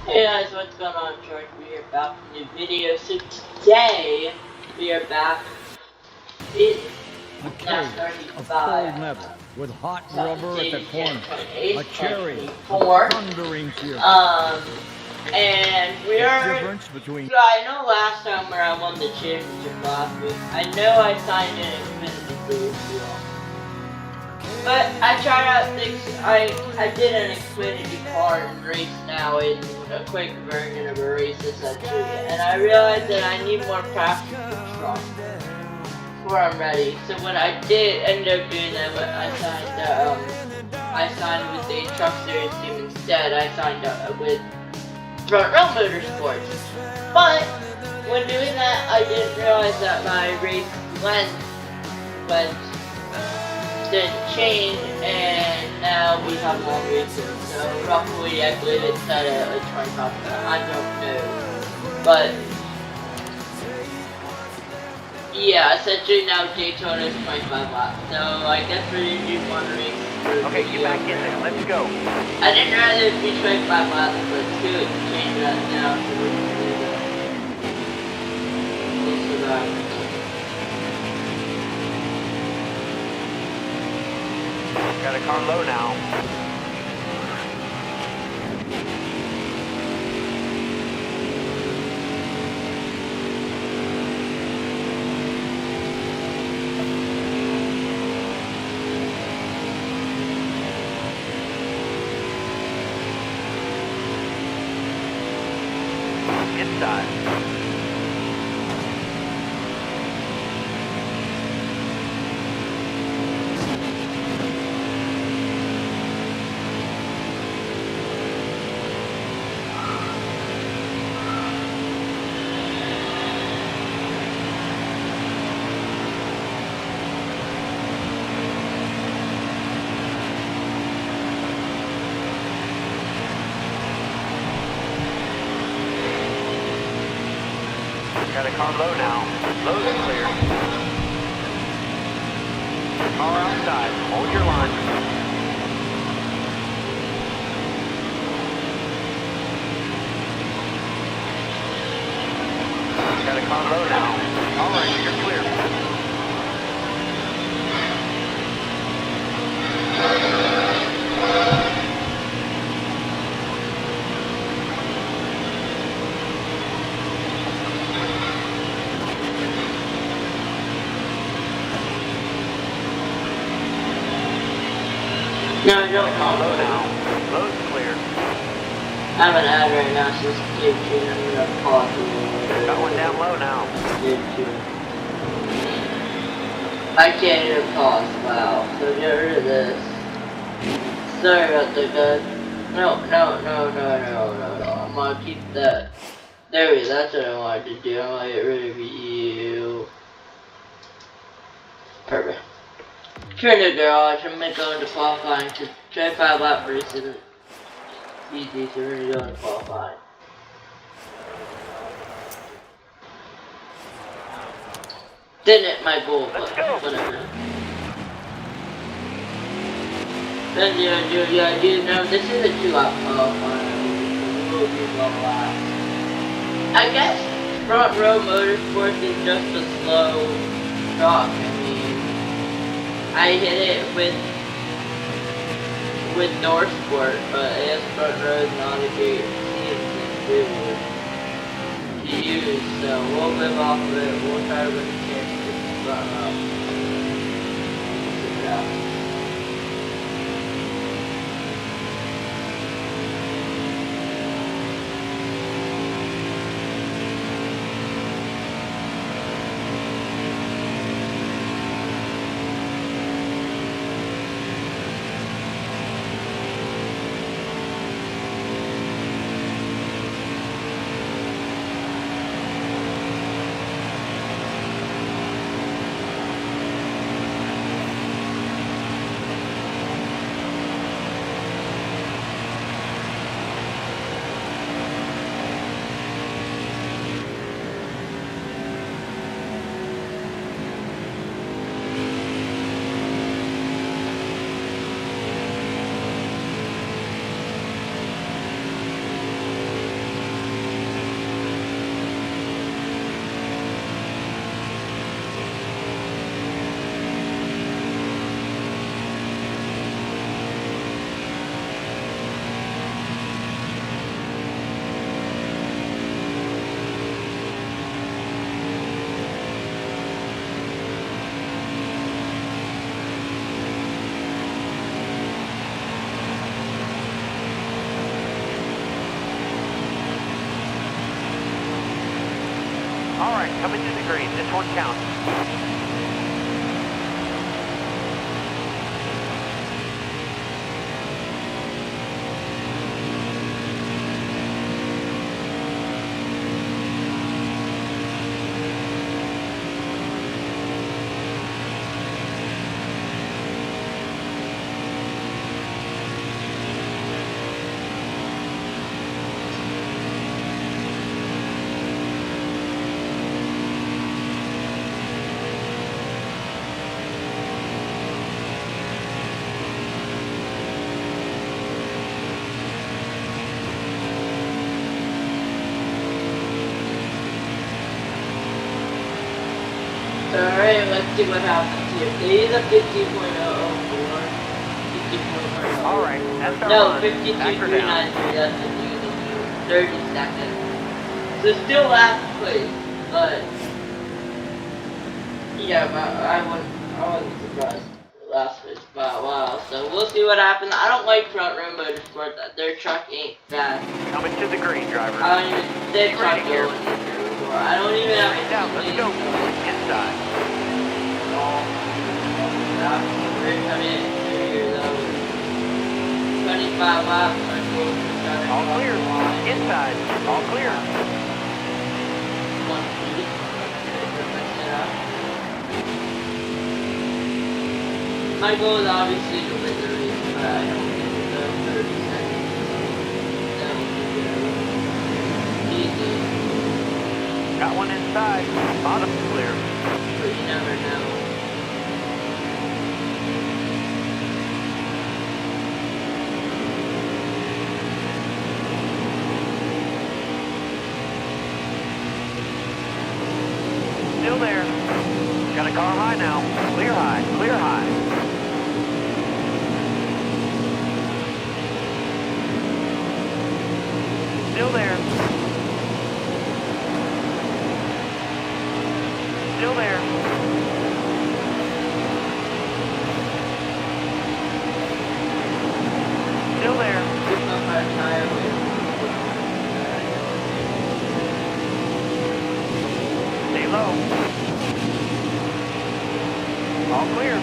Hey guys, what's going on, George? We are back with a new video. So today, we are back in A cage NASCAR of 5. cold metal with hot Talking rubber at the David Jet corner. 28, A cherry of 24. thundering fury. And we The are. difference between So I know last time where I won the championship last week, I know I signed an Xfinity Series deal. But I tried out things. I did an Xfinity car and race now in a quick version of a race essentially, and I realized that I need more practice with truck before I'm ready. So what I did end up doing that, I signed with the Truck Series team instead. I signed up with Front Row Motorsports. But when doing that, I didn't realize that my race length went didn't change, and now we have more races. So roughly, I believe it's at a 25. I don't know, but yeah, essentially now Daytona is 25 laps. So I guess we're gonna do one race. Okay, get back in there. Let's go. I didn't rather it be 25 laps, but to change that now, so we're gonna do that. We'll survive. Got a car low now. Inside. Got a car low now. Low's clear. Car outside. Hold your line. Got a car low now. All right, you're clear. No, I don't Car low know. now. Low's clear. I have an ad right now, so stay tuned. I'm gonna pause a little bit. Got one down low now. Stay tuned. I can't even pause. Wow. So get rid of this. Sorry about that, guys. No. I'm gonna keep that. There we go. That's what I wanted to do. I'm gonna get rid of you. Perfect. Turn the garage. I'm gonna go into qualifying to try 5 lap races. Easy, so we're gonna go into qualifying. Didn't hit my goal, but whatever. Then yeah, no, this is a 2 lap qualifying. We'll do 12 laps. I guess Front Row Motorsports is just a slow truck. I mean, I hit it with Northport, but I guess Front Row is not a great to use, so we'll live off of it. We'll try to win the championship Front Row. We'll figure it out. right, coming to the green. This one counts. Alright, let's see what happens here. They use a 50.004. 50.0. Alright, that's our No, run. 52.393, Back her down. that's the new 30 seconds. So still last place, but yeah, but I wasn't surprised last place by a while. So we'll see what happens. I don't like front row motorsport. Their truck ain't fast. Coming to the green, driver. I don't even they Get truck ready here. going before. I don't even have Straight down, let's go. Inside. We're coming in here though. 25 laps. All clear. Inside. All clear. My goal is obviously to win the race, but I don't get the 30 seconds. That would be good. Easy. Got one inside. Bottom's clear. But you never know. Still there. Got a car high now. Clear high. Clear high. Still there. Still there. Still there. Keep up our tire with. Stay low. All clear.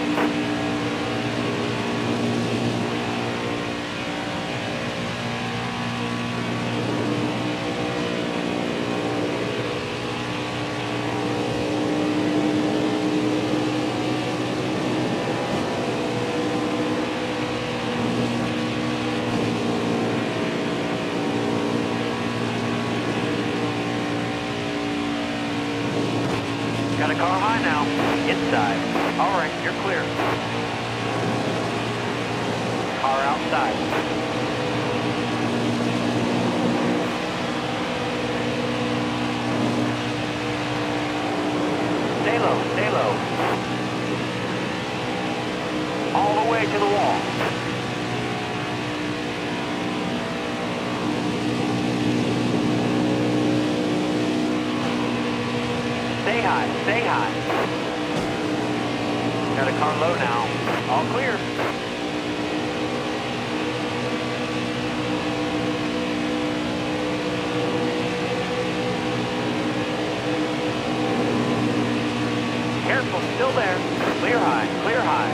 Got a car high now. Inside. All right, you're clear. Car outside. Stay low, stay low. All the way to the wall. Stay high, stay high. Got a car low now. All clear. Careful, still there. Clear high, clear high.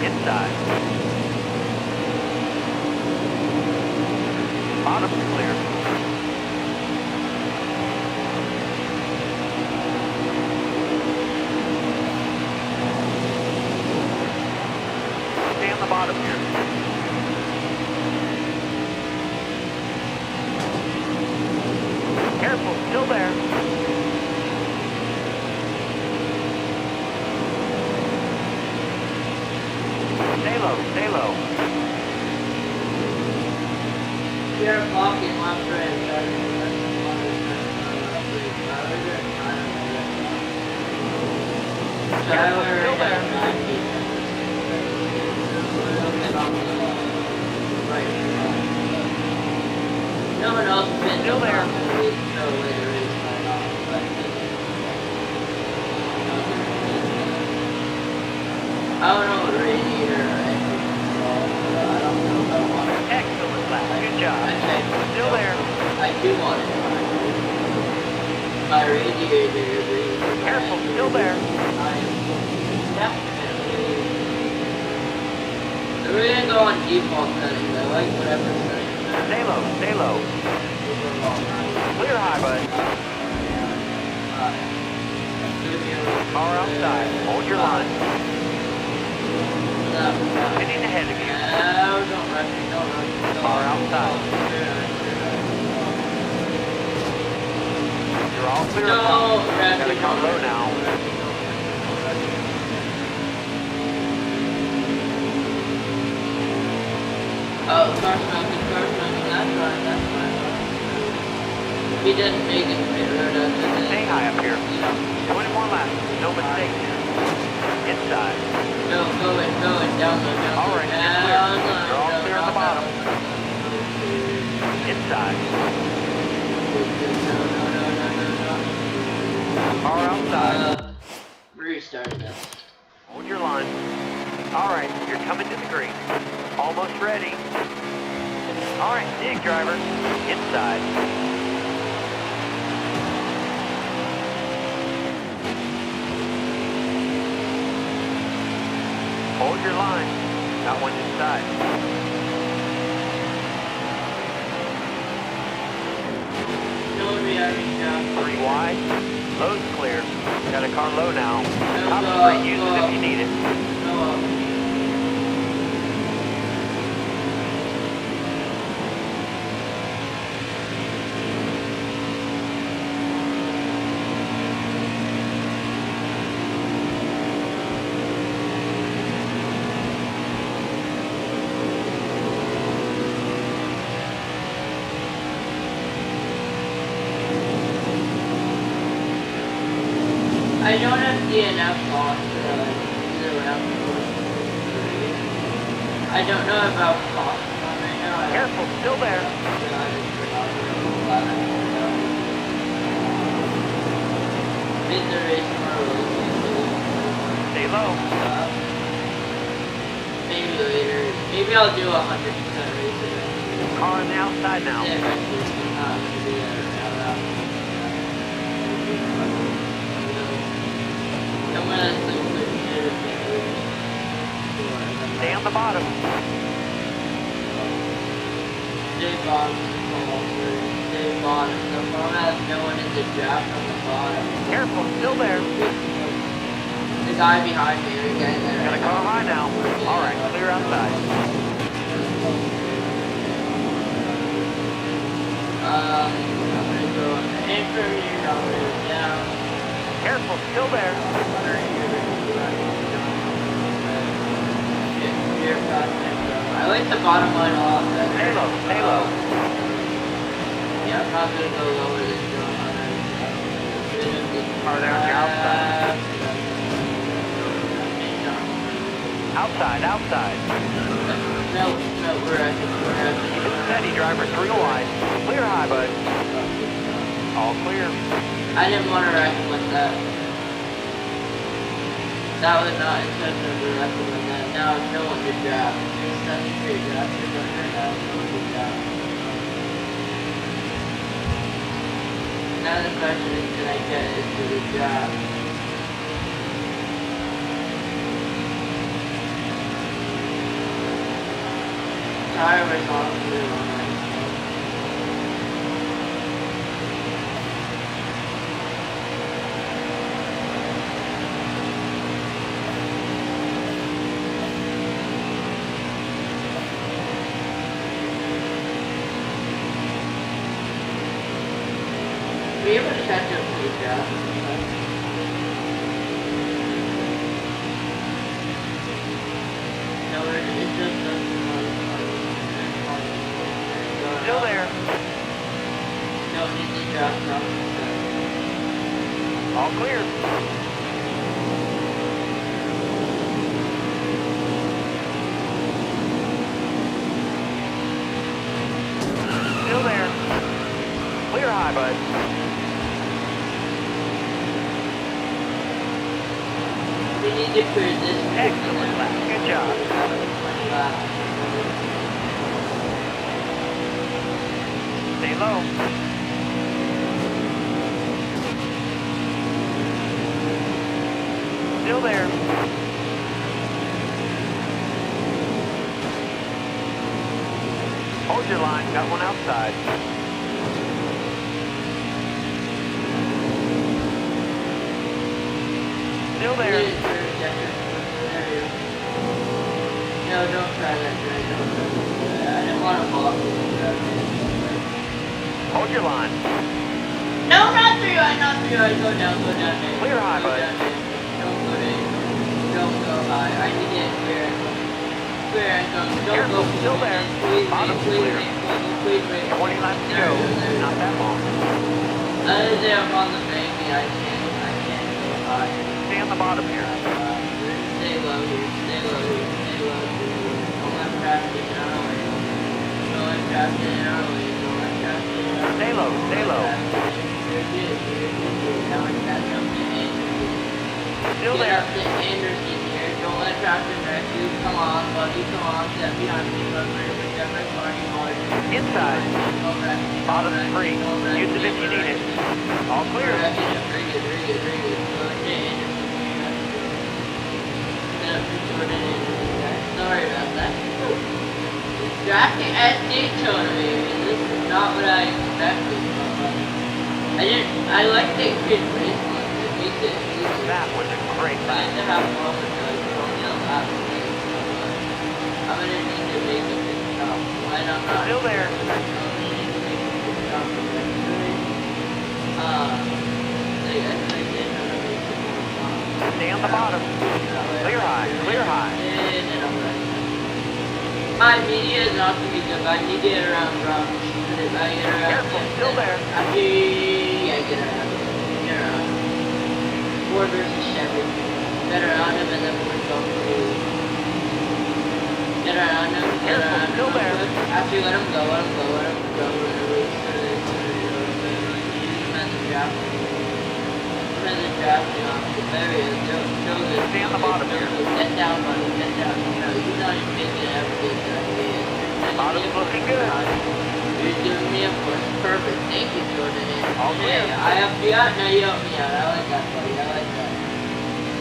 Inside. Bottom's clear. Stay on the bottom here. Careful, still there. Stay low, stay low. We are blocking left right. Careful, still there. No one else has been Still there. No way to race that off, but I don't know what radiator or anything is called, so I don't know if I want it. Excellent lap. Good job. I checked. Still there. I do want it. my radiator breathes. Careful, still there. I am definitely. So we're gonna go on default settings. I like whatever settings. Stay low, stay low. Clear high, bud. Car outside. Hold your line. Heading ahead of you. No, don't rush me, don't rush me. Car outside. You're all clear. Don't rush Gotta me. come low now. Oh, car smoking, that's fine, that's fine. He doesn't make it straight road up to this. Stay high up here. 21 laps. No mistake here. Inside. Going, down low, down low. All right, you're clear. You're all clear at the bottom. Inside. No. Car outside. Restarting this. Hold your line. All right, you're coming to the green. Almost ready. All right, dig driver. Inside. Hold your line. That one's inside. No reaction now. 3 wide. Low's clear. Got a car low now. Top Go three. Use it if you need it. Go up. I don't have DNF loss around. I don't know about cost right now. Careful, still there. Did the race tomorrow. Stay low. Maybe later. Maybe I'll do 100% racing. Car on the outside now. Yeah, eventually it's not going to be there now. I'm gonna Stay on the bottom. Stay bottom. Stay bottom. So far as no one in the draft on the bottom. Careful, still there. The guy behind me, we're getting there. Got a car high now. All right, clear outside. I'm gonna go on the anchor here, I'm gonna go down. Careful, still there. I like the bottom line a lot better. Stay low, stay low. Yeah, I'm not gonna go lower than 200. Car there on your outside. Outside, outside. No, we're at Keep it steady, driver. 3 wide. Clear high, bud. All clear. I didn't want to recommend that. That was not intentional to recommend that. Now no one to draft. It's such a great draft. You're going to have no one to draft. Now the question is, can I get into the draft? Tire was on blue. Be able to catch up to the draft. No, it's just Still there. no need to draft now. All clear. Still there. Clear high, bud. We need to clear this. Excellent lap. Good job. Stay low. your line. Got one outside. Still there. No, don't try that, Dre. Don't try that. I didn't want to block you. Hold your line. No, not 3 right, not 3 right. Go down, man. Clear high, Go bud. down, man. Don't go down. Don't go high. I need to get clear ankle. Clear ankle. Don't Careful, go still there. Please, Bottom's please, clear. please, please. 20 laps to go. Not that long. Other than I'm on the baby, I can't go high. Stay on the bottom here. Stay low here, stay low here, stay low here. Don't let traffic get in our way. Don't let traffic get in our way. Don't let traffic get in our way. Stay low, stay low. You're good. Now we catch up to Anderson. Still Get there. up to Anderson here. Don't let traffic wreck you. Come on, buddy, come on. Step behind me, whichever car you want. Inside. Bottom's free. Use it if you need it. All clear. Very good. Go to Anderson. Sorry about that. Distracting at Daytona, baby. This is not what I expected. I like the kid race ones. It makes it easy. That was a great I lap. like to have fun with those. It's only a lap for me. I'm gonna need to make a pit stop. When I'm not Still there. I'm gonna need to make a pit stop for my good. Stay on the bottom. Clear high, clear high. My media is not too good, but I need to get around Rob. If I get around Careful, still there. I get around. Get around. Ford versus Chevy. Get around him and then we'll go through. Get around him. Get Careful, around him. still there. Actually, let him go. Let him go. Let him go. Use him as a draft. There he is. Stay on the bottom here. Get down, buddy. Get down. No, he's not even making everything that he is. Bottom's looking good. You're giving me a push. Perfect. Thank you, Jordan. All clear. Yeah, I helped you out. Now you helped me out. I like that, buddy. I like that.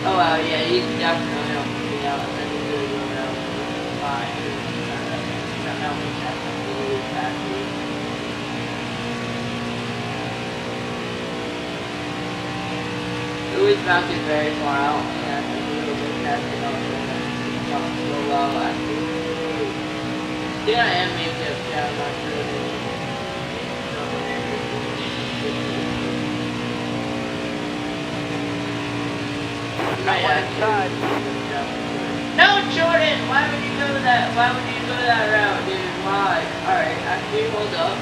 Oh, wow. Yeah, he's definitely helping me out. And then he's going to go down. Fine. Help me check. Louis back is very far out. Yeah, a little bit catching up. So low, actually. Yeah, I am making up. Yeah, I'm not sure. Got one inside. No, Jordan! Why would you go that? Why would you go that route, dude? Why? Alright, actually, hold up.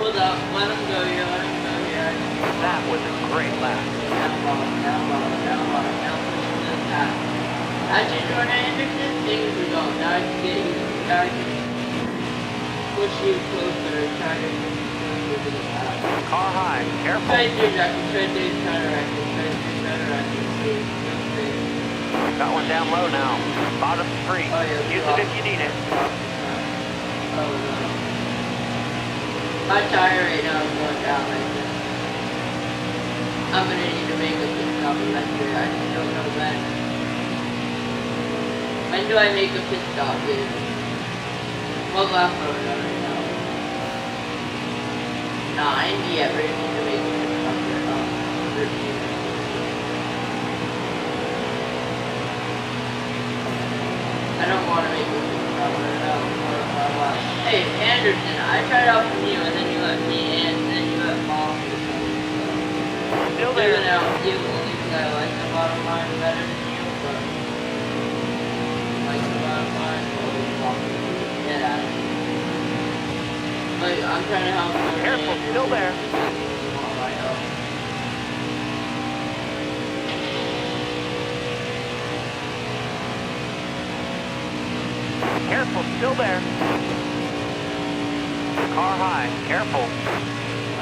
Hold up. Let him go here. Let him go here. That was a great lap. Actually, Jordan Anderson, things are going. Now I can get you. Now I can push you closer and try to push you to the back. Car high, careful. Try to do that. Try to do counteracting. Try to do counteracting. Got one down low now. Bottom's free. Oh, yeah, Use it if you need it. Oh, no. My tire right now is going down like this. I'm gonna need to make a pit stop eventually. I just don't know when. When do I make a pit stop, dude? What lap are we on right now? 9? Yeah, we're gonna need to make a pit stop here. 13. I don't want to make a pit stop right now. Hey, Anderson, I tried out from you, and then you let me in, and then you let Paul. Still there. Even out you, only because I like the bottom line better than you, but like the bottom line, get out of here. Like, I'm trying to help you. Careful, still there. Careful, still there. Car high, careful.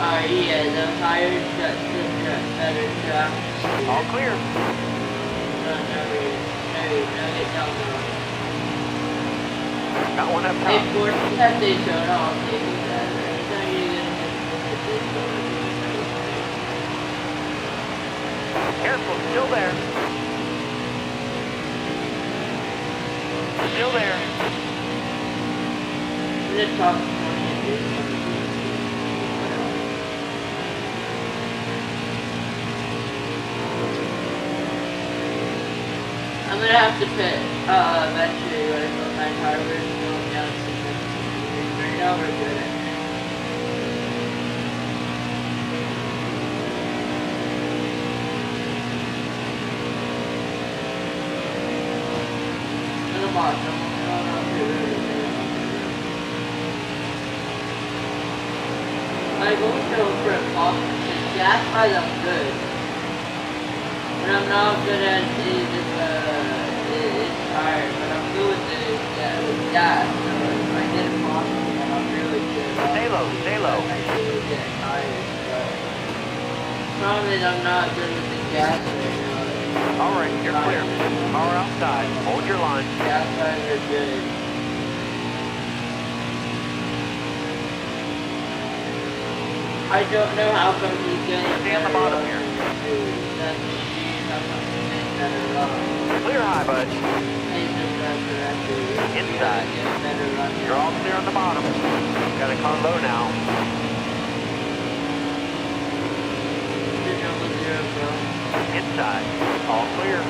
Yeah, the higher better track. All clear. No, get down the road. Got one up Hey, top. Force, that Daytona, I'll take you that. Anytime you're gonna get Daytona, Careful, still there. Still there. in the top 20. gonna have to pit eventually right when my tire is going down significantly. Right now we're good. Come on, I go to for a pump and gas wise I'm good. But I'm not good at this tire, but I'm good with with gas. So if I get a pump, then I'm really good. Stay low, stay low. I really get tires, but the problem is I'm not good with the gas right now. Alright, you're clear. Car outside. Hold your line. Gas tires are good. I don't know how come he's getting Stay on the bottom here. Clear high, bud. Inside. You're all clear on the bottom. Got a car low now. Inside. All clear.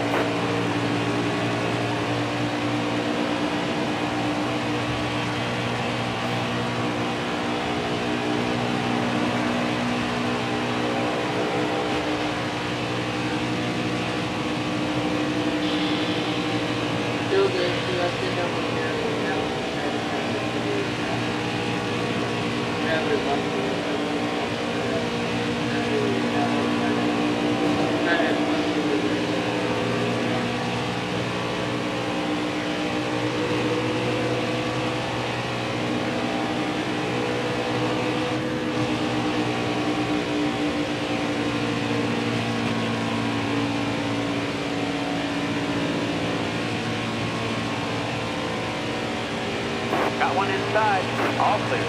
Got one inside. All clear.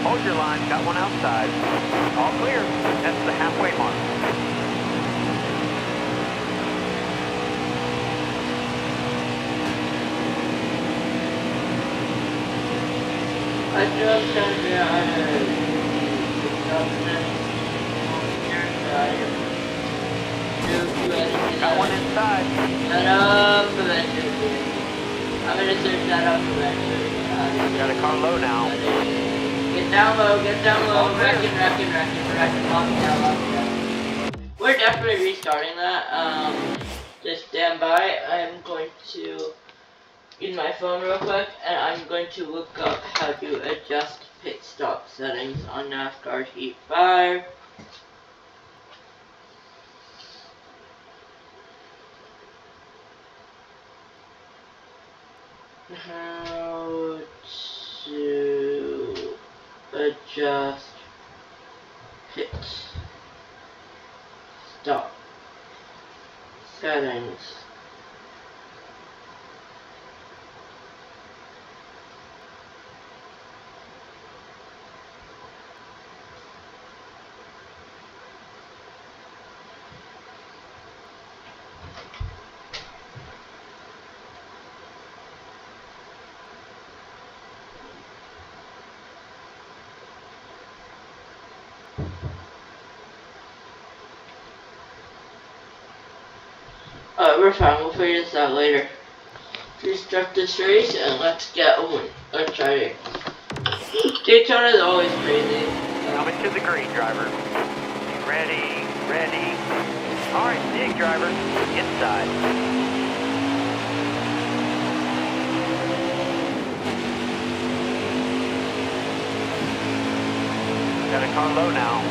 Hold your line. Got one outside. All clear. That's the halfway mark. I just trying to figure out how to Got one inside. Shut up eventually. I'm gonna search that up eventually. Got a car low now. Get down low, wrecking, lock it down. We're definitely restarting that. Just stand by. I'm going to use my phone real quick and I'm going to look up how to adjust pit stop settings on NASCAR Heat 5. How to adjust pit stop settings. We're fine, we'll figure this out later. Restart this race and let's get on. Let's try it. Daytona is always crazy. Coming to the green, driver. Ready, ready. Alright, dig, driver. Inside. Got a car low now.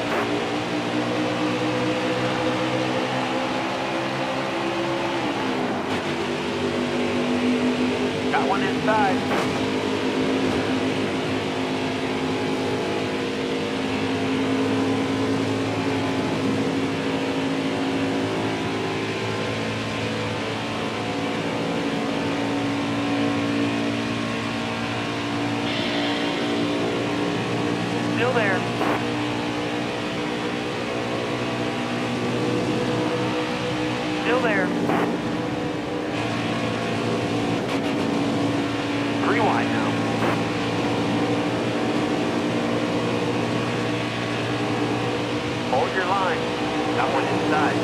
Got one inside. Still there. Still there. 3 wide now. Hold your line. Got one inside.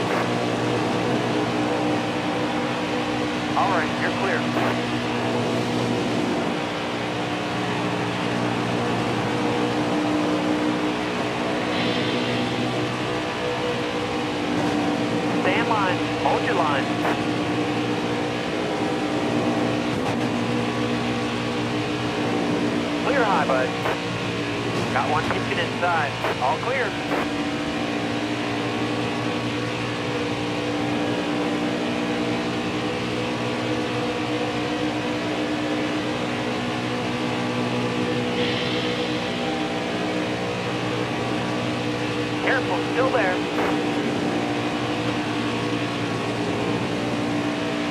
bud. Got one pitching inside. All clear. Careful, still there.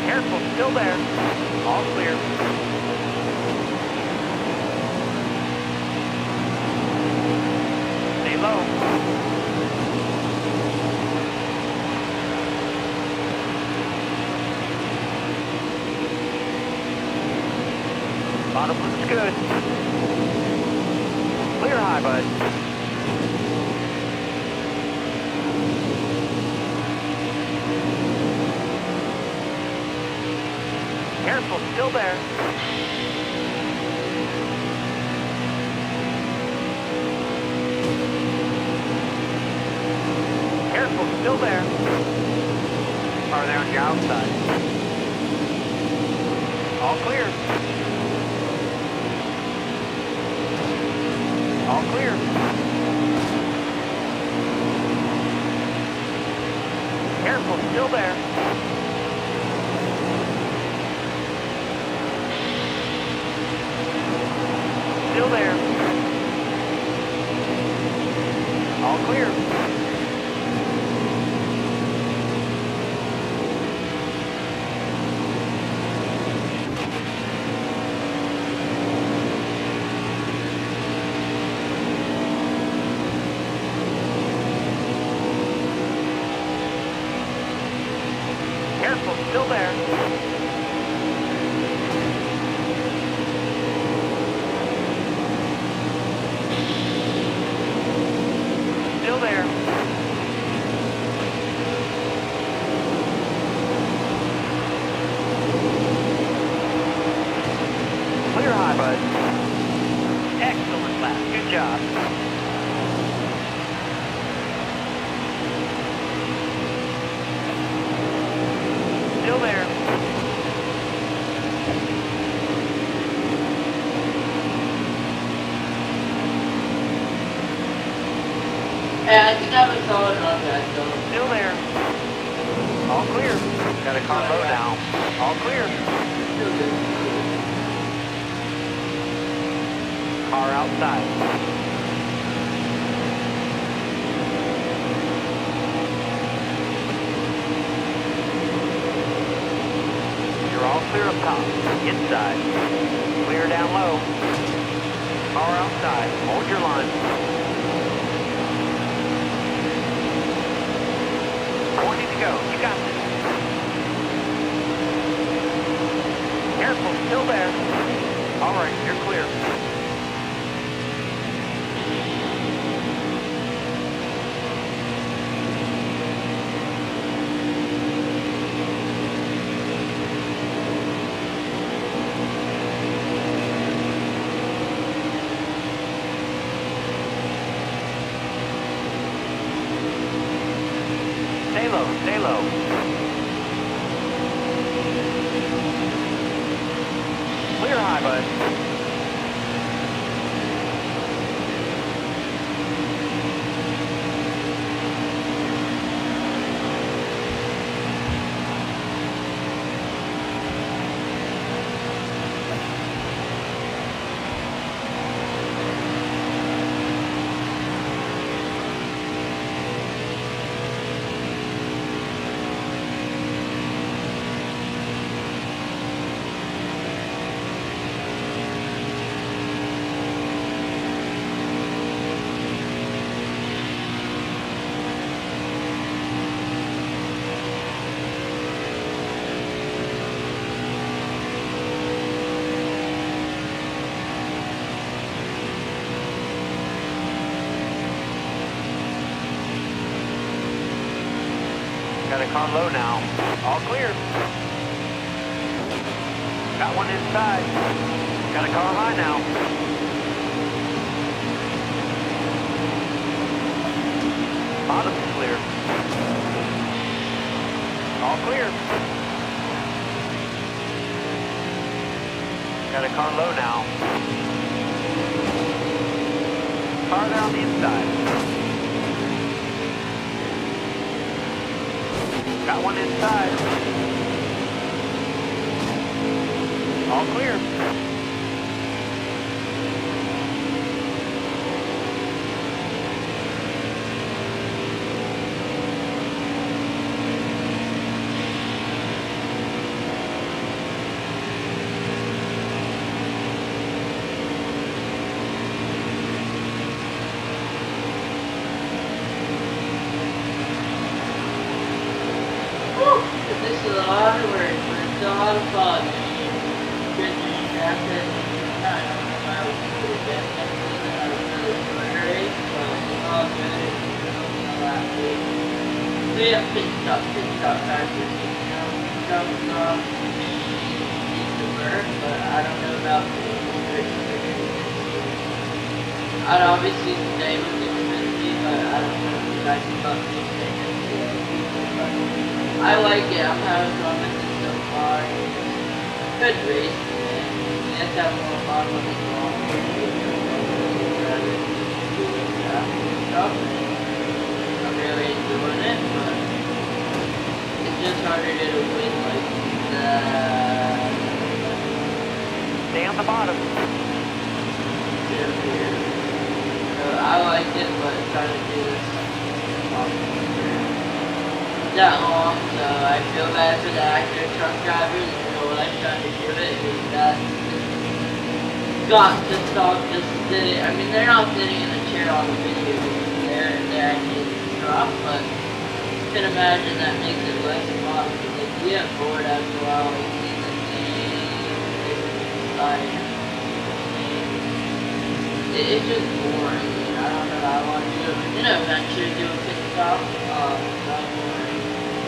Careful, still there. All clear. Stay low. Bottom looks good. Clear high, bud. Careful, still there. Careful, still there. Are they on your outside? All clear. All clear. Careful, still there. Still there. All clear. Careful, still there. Still there. Clear high, bud. Excellent lap. Good job. Still there. Yeah, I think I was solid on that though. Still there. All clear. Got a car low now. All clear. Still good. Car outside. You're all clear up top. Inside. Clear down low. Car outside. Hold your line. 20 to go. You got this. Careful. Still there. All right. You're clear. Stay low, stay low. Clear high, bud. Got a car low now. All clear. Got one inside. Got a car high now. Bottom's clear. All clear. Got a car low now. car there on the inside. Got one inside. All clear. This is a lot of work, but it's a lot of fun. Good thing after, I don't know if I was good at that, I was really short race, but it's all good. It's all that big. We have pit stop factors, some need to work, but I don't know about the I'd obviously stay with Xfinity, but I don't know if you guys about the Xfinity. I like it. I'm having fun with it so far. Good race today. You have to have more fun when it's long. I'm really enjoying it, but it's just harder to win like that. Stay on the bottom. So I like it, but trying to do this that long, so I feel bad for the actor truck drivers. You know what I'm trying to do it is that got to stop just sitting. I mean, they're not sitting in a chair on the video. They're actually in the truck, but you can imagine that makes it less fun because like you get bored after a while. Like seeing the same, it's just boring. I don't know how I want to do it. We're gonna eventually do a pit stop.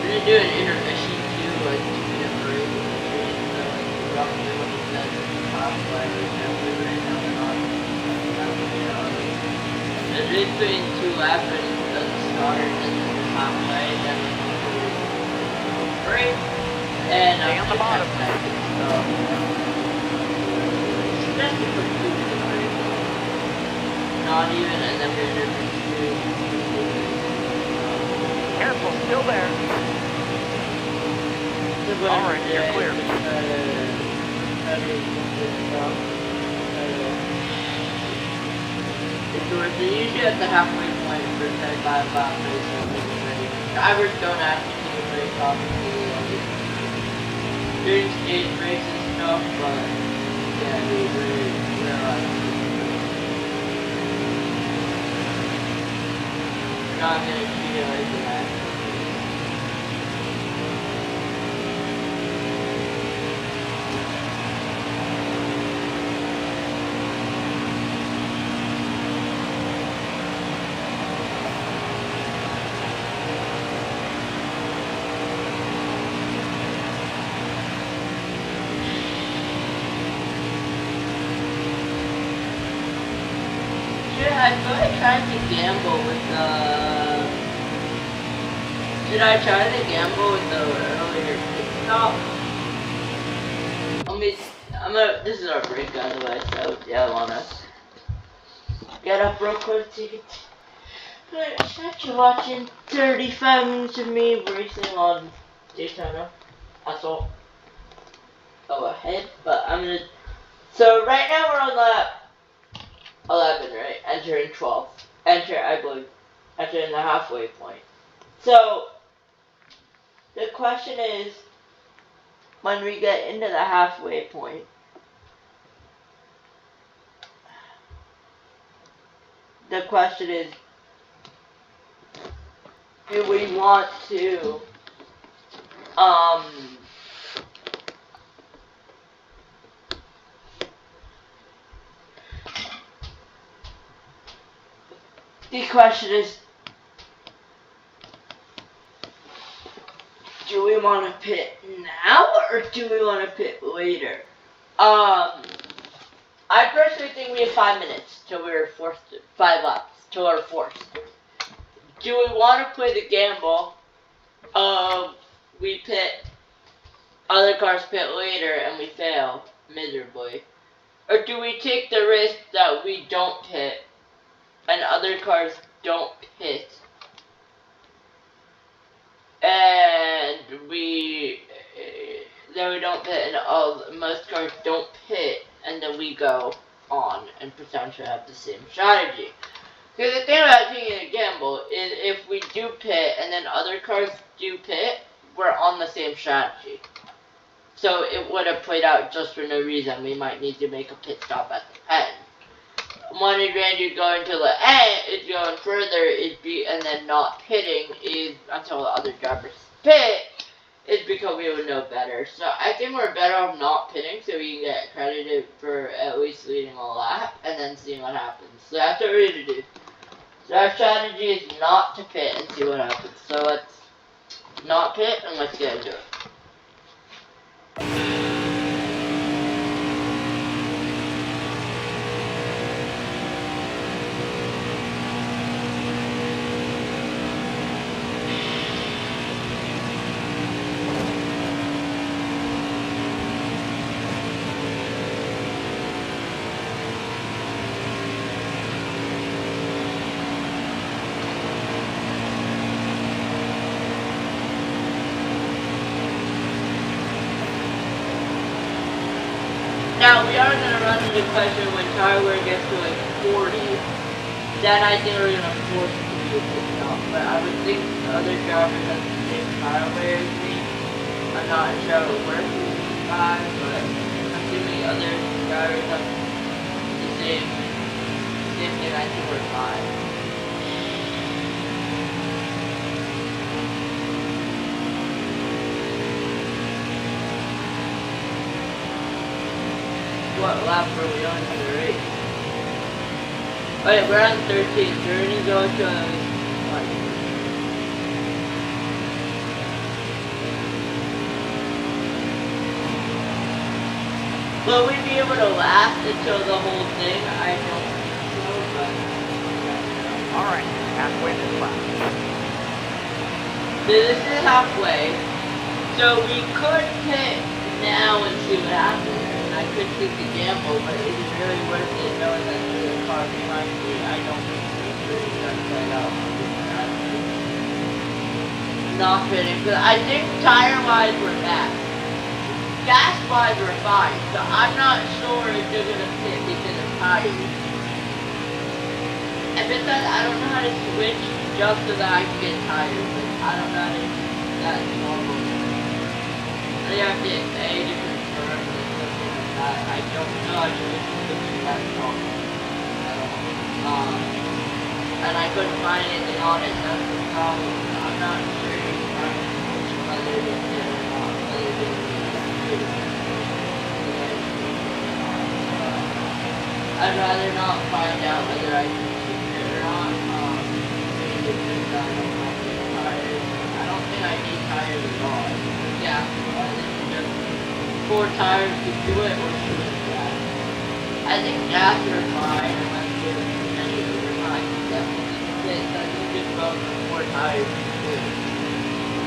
We're gonna do an intermission too, like 2-minute break in between, so like roughly what it says at the top, like right now we're not it's between 2 laps when it doesn't start and then halfway, then we break, and Stay on the bottom. So it's best to put 2-minute break. Not even, and then we're gonna do Careful, still there. Alright, you're clear. It's usually at the halfway point for 35 laps. Drivers don't actually take a break off during stage breaks and stuff, but yeah, we're not gonna treat it like that. I thought I tried to gamble with Did I try to gamble with the earlier pit stop? This is our break by the way, so yeah, I wanna get up real quick so you can you're watching 35 minutes of me racing on Daytona. That's all. Go ahead, but so right now we're on lap 11, right? Entering 12th. Entering the halfway point. So, the question is, when we get into the halfway point, the question is, do we want to, the question is, do we want to pit now or do we want to pit later? I personally think we have 5 minutes till we're forced to, 5 laps till we're forced. Do we want to play the gamble of we pit, other cars pit later and we fail miserably? Or do we take the risk that we don't pit and other cars don't pit. And then we don't pit, and most cars don't pit, and then we go on and potentially have the same strategy. Because the thing about taking a gamble is if we do pit and then other cars do pit, we're on the same strategy. So it would have played out just for no reason. We might need to make a pit stop at the end. One advantage going to the end is going further and then not pitting is until the other drivers pit is because we would know better. So I think we're better off not pitting so we can get credited for at least leading a lap and then seeing what happens. So that's what we're going to do. So our strategy is not to pit and see what happens. So let's not pit and let's get into it. Now, we are going to run into question when Tyler gets to like 40. Then I think we're going to force it to be a pit stop. But I would think the other drivers have the same tire wear as me. I'm not sure how it works with these guys, but assuming other drivers have the same thing, I think we're fine. What lap are we on for the race? Oh yeah, we're on 13. Journey goes to at least 20. Will we be able to last until the whole thing? I don't think so, but... Alright, halfway this lap. So this is halfway. So we could pit now and see what happens. I could take the gamble, but is it really worth it knowing that there's a car behind me? I don't think it's really gonna play out. Not fitting, because I think tire-wise we're back. Gas-wise we're fine, so I'm not sure if they're gonna fit because of tires. And besides, I don't know how to switch just so that I can get tires, but I don't know how to do that normal. I think I have to get a different term. I don't know how to switch that song at all. And I couldn't find anything on it, that's the problem. I'm not sure whether it is good or not, whether it is good. I'd rather not find out whether I can switch it or not. Maybe because I don't have any tires. I don't think I need tires at all. Yeah, I think just 4 tires to do it, or should it gas? I think gas are fine unless you're any overtime. Definitely fit. I think just about 4 tires to do it.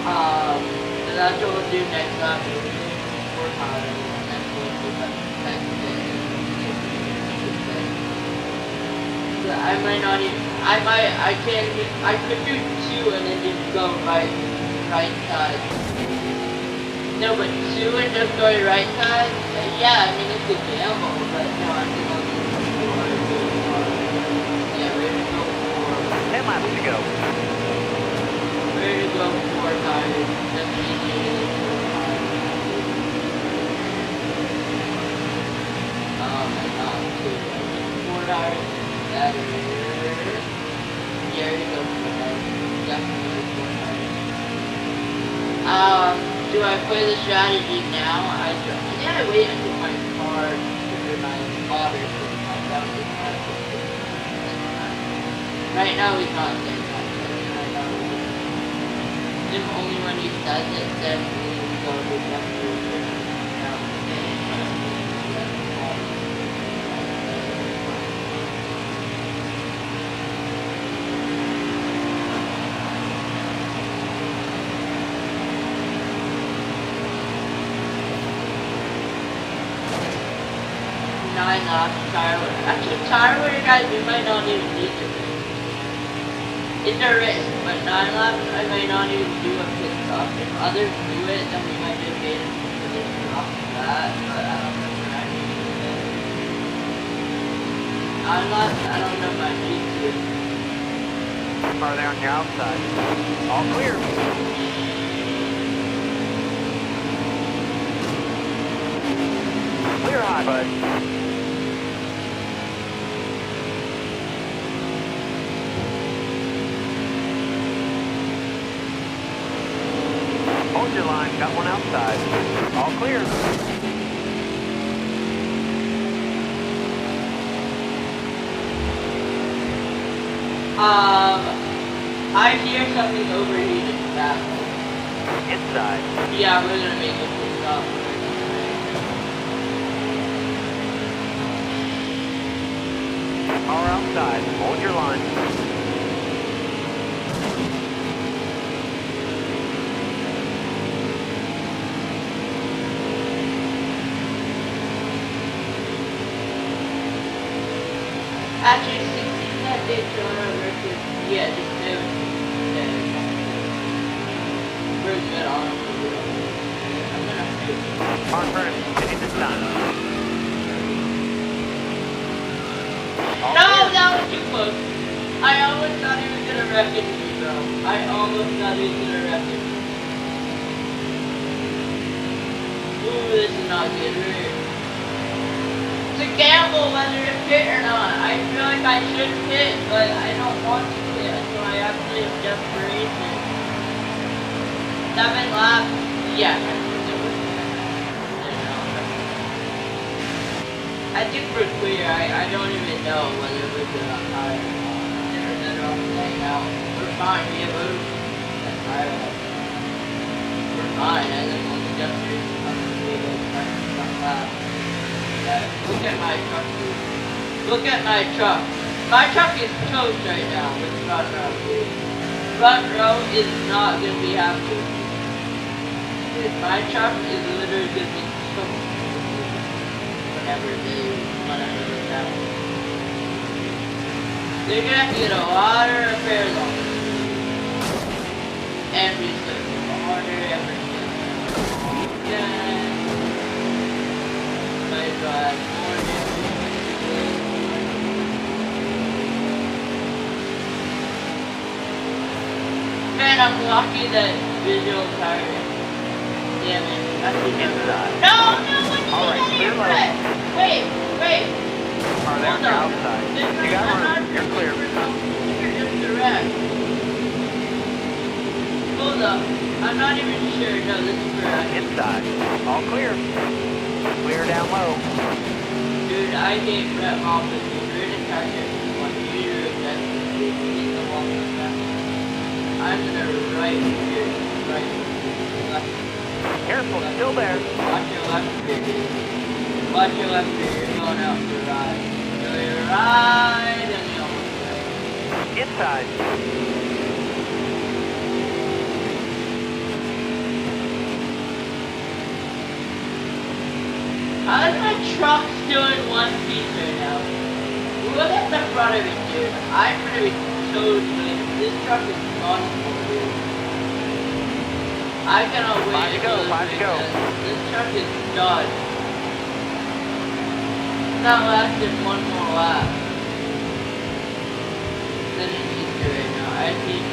So that's what we'll do next time. We'll do 4 tires, and then we'll do that next day. So I might not even. I could do 2 and then just go right side. No, but 2 and just going right side? Yeah, I mean, it's a gamble, but no, I think I'll do 4. Yeah, we're gonna go 4. 10 laps to go. We're gonna go 4 tires. That's easier than 4 tires. And not 2. 4 tires is better. Yeah, we're gonna go 4 tires. Definitely 4 tires. Do I play the strategy now? I wait until my car or my spotter to find out if I right now he's not saying that. Right now if only when he says it, then we go to the Actually, tire wear, guys, we might not even need to. It's a risk, but 9 laps I may not even do a pit stop. If others do it, then we might just get a position off of that, but I don't know if I need to do that. 9 laps, I don't know if I need to. Are they on your outside? All clear. Clear high, bud. Hold your line, got one outside. All clear. I hear something overheated back. Inside. Yeah, we're gonna make a pit stop. Car outside, hold your line. Actually, 16 that Daytona versus, yeah, just do it. We're good on it. I'm gonna do it. Car first, hitting this time. All No, clear. that was too close. I almost thought he was gonna wreck into me, bro. I almost thought he was gonna wreck into me. Ooh, this is not good. It's a gamble whether to pit or not. I feel like I should pit, but I don't want to pit, so I actually am just racing. 7 laps. Yeah, I think it was. I think we're clear. I don't even know whether we're good on tire or not. They're better off staying out. We're fine. We have over that tire. We're fine. And then once we just racing up the field, look at my truck, dude. Look at my truck. My truck is toast right now with front row, dude. Front row is not gonna be happy. Dude, my truck is literally gonna be toast. Whenever it's out. They're gonna have to get a lot of repairs on this. And research harder everything. Yeah. Man, I'm lucky that visual tired. Damn it. That's Inside. No, what did All right, clear lane. Wait. Are they on your outside? You got room. You're clear. You're just direct. Hold up. I'm not even sure. No, this is correct. Inside. All clear. Clear down low. Dude, I hate Brett Moffitt. You're in a target. One meter of that. The wall like that. I'm gonna right here. Right here. Left. Careful, still there. Watch your left here, dude. Watch your left here. You're going out for a ride. So you're right and you almost there. Inside. How is my truck still in one piece right now? Look at the front of it, dude. I'm gonna be so good. This truck is gone for dude. I cannot wait. 5 to go, until 5 to go. This truck is done. It's not lasting one more lap. Then it needs to right now. I need to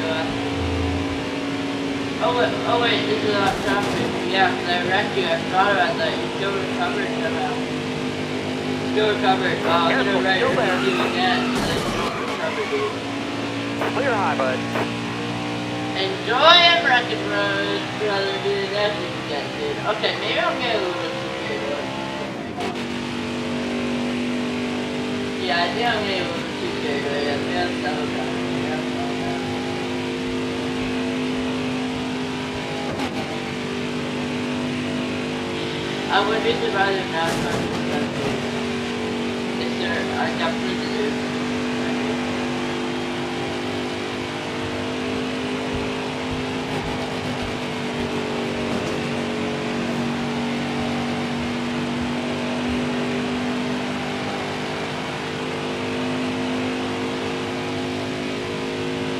Oh wait, this is off topic. Yeah, because I wrecked you. I forgot about that. You're still recovered somehow. Still recovered. I'm Careful, gonna wreck still there. you again. So that you don't recover, dude. Clear high, bud. Enjoy it, Wrecking Road, brother, dude. That's what you get, dude. Okay, maybe I'll get a little bit too carried away. Yeah, I think I'm getting a little bit too carried away. I think I'll settle down. I would be surprised if NASCAR was that good. Yes, sir. I definitely deserve it.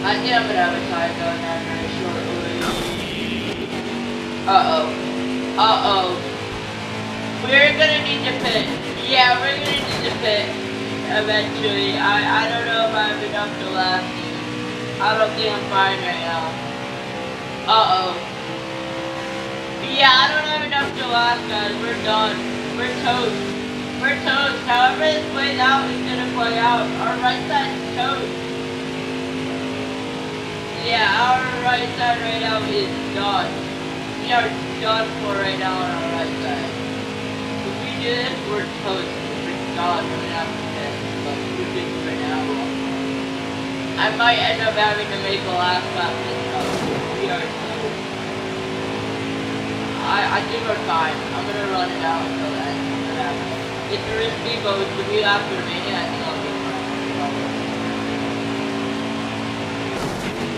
I think I'm gonna have a tie going on very shortly. Uh-oh. We're gonna need to pit. Yeah, we're gonna need to pit eventually. I don't know if I have enough to last you. I don't think I'm fine right now. Uh-oh. Yeah, I don't have enough to last, guys. We're done. We're toast. We're toast. However this plays out is gonna play out. Our right side is toast. Yeah, our right side right now is done. We are done for right now on our right side. If we do this, we're toast. We're done. We're gonna have to piss. But we're good for now. I might end up having to make a last lap this time. We are toast. I think we're fine. I'm gonna run it out until then. It's risky, but with the few laps remaining, I think I'll be fine.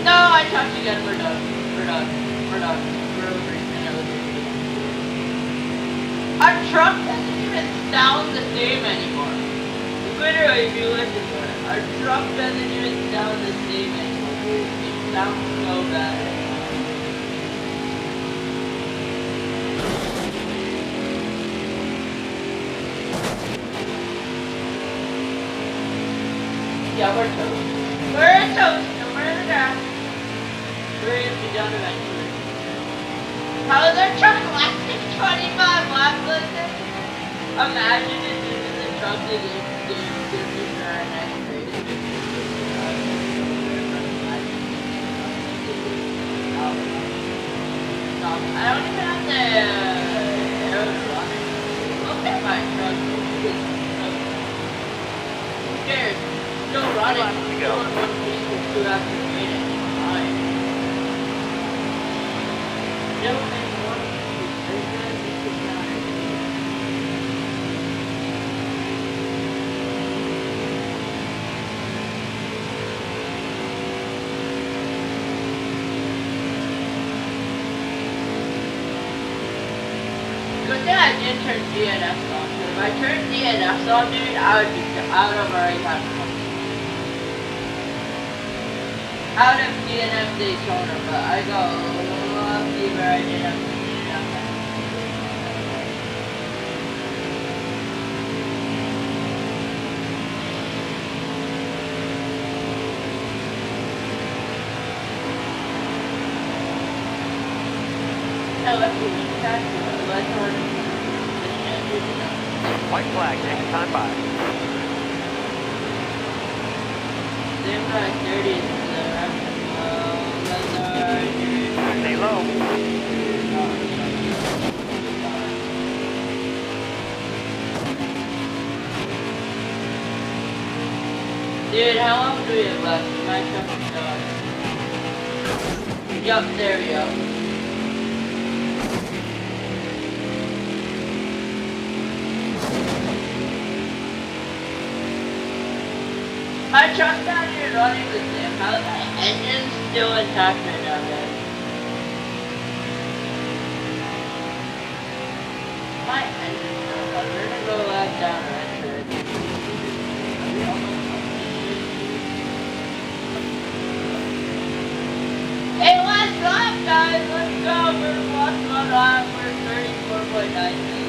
No, I touched again. We're done. We're done. We're done. We're over. Our truck doesn't even sound the same anymore. Literally, if you listen to it, our truck doesn't even sound the same anymore. It sounds so bad. Yeah, we're toast. We're toast. We're in the ground. We're gonna be done eventually. How is our truck lasting 25 laps like this? Imagine if this is the truck that is gonna be for our next race. I don't even have the aerodynamic. Look at my truck. Who cares? Still running. To go. Two after minutes. Fine. Good thing I didn't turn DNF on. If I turned DNF on, dude, I would have already had fun. I would have DNF Daytona, but I got a little lucky where I didn't have to DNF. No, let's do it. White flag, next time by. They're like 30 Stay low. Dude, how long do we have left? My truck is done. Yup, there we go. My truck's not even running the same. How is my engine still intact right now, guys? My engine's still intact. We're gonna go lap down right there. Hey, last lap, guys! Let's go! We're last one lap. We're 34.9.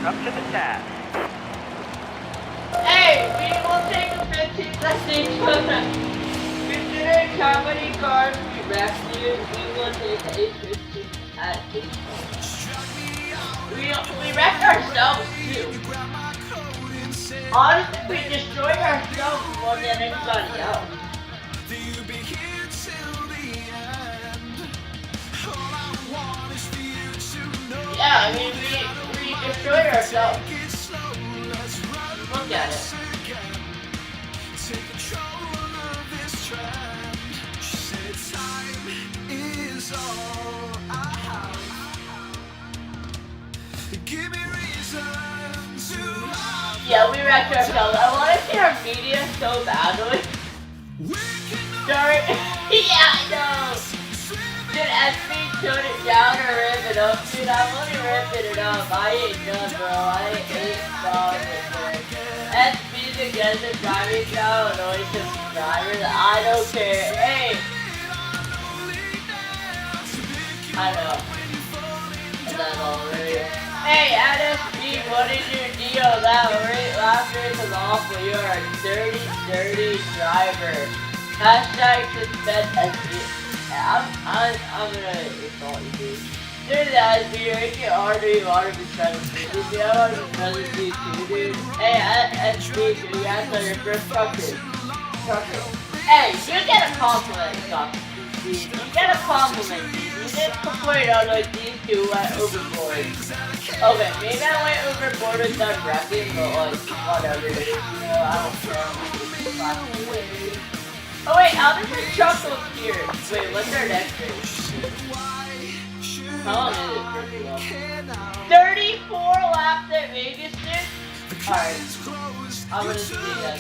Up to the task. Hey, we will take a 15 second photo. Considering how many cars we rescued, we will take a 15 at each we wrecked ourselves too. Honestly, we destroyed ourselves more than anybody else. Yeah, I mean, we destroyed ourselves. Look at it. Yeah, we wrecked ourselves. I want to see our media so badly. Sorry. Yeah, I know. Dude, SB tone it down or rip it up, dude. I'm only ripping it up. I ain't done, bro. I ain't done with it. SB's against the driving style annoys subscribers. I don't care. Hey! I know. That's all right. Hey, SB, what is your deal? That last race was awful. You're a dirty, dirty driver. Hashtag suspend SB. Yeah, I'm gonna insult you, dude. Dude, SB, you're making it harder and harder to be friends with me. Dude, I want to be friends with you too, dude. Hey, SB, dude, you guys are your first trucker. Hey, you get a compliment, dude. You get a compliment, dude. You didn't complain on like these two went overboard. Okay, maybe I went overboard with them wrecking, but like, whatever. You know, I don't care. Oh wait, how does the truck look here? Wait, what's our next race? How long is it, first of all? 34 laps at Vegas, dude? Alright. I'm gonna see that.